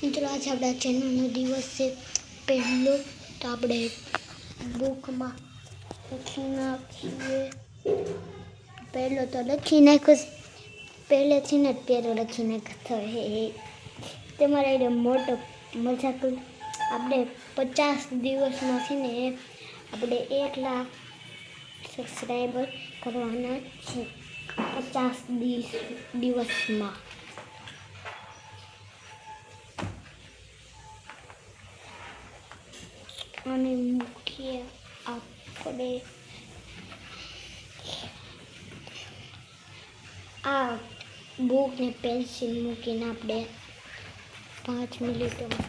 મિત્રો આજે આપણા ચેનલનો દિવસ છે પહેલો, તો આપણે બુકમાં લખી નાખીએ. પહેલો તો લખી નાખ્યો, પહેલેથી જ પહેલો લખી નાખતો હે. તમારે એ મોટો મજાક. આપણે 50 દિવસમાં છે ને આપણે 1 લાખ સબસ્ક્રાઈબર કરવાના છે 50 દિવસમાં. અને મુખ્ય આપણે આ બુક ને પેન્સિલ મૂકીને આપણે 5 મિનિટમાં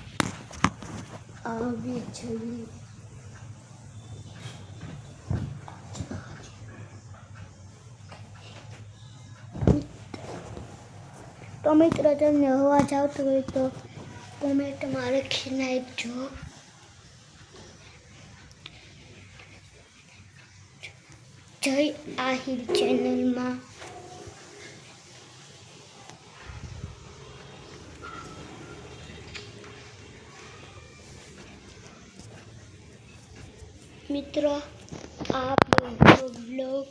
આવી જઈએ. તો મિત્રો તમને અવાજ આવતો હોય તો કોમેન્ટમાં લખી નાખજો. જય આહિર ચેનલમાં મિત્રો આ બ્લોગ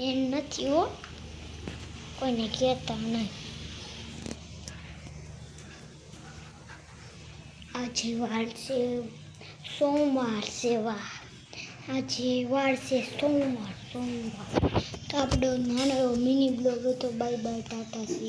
એમ નથી હો, કોઈને કહેતા નહીં. આજે વાર છે સોમવાર છે. આજે વાર છે સોમવાર. તો આપણો નાનો મિની બ્લોગ હતો. Bye bye, Tata.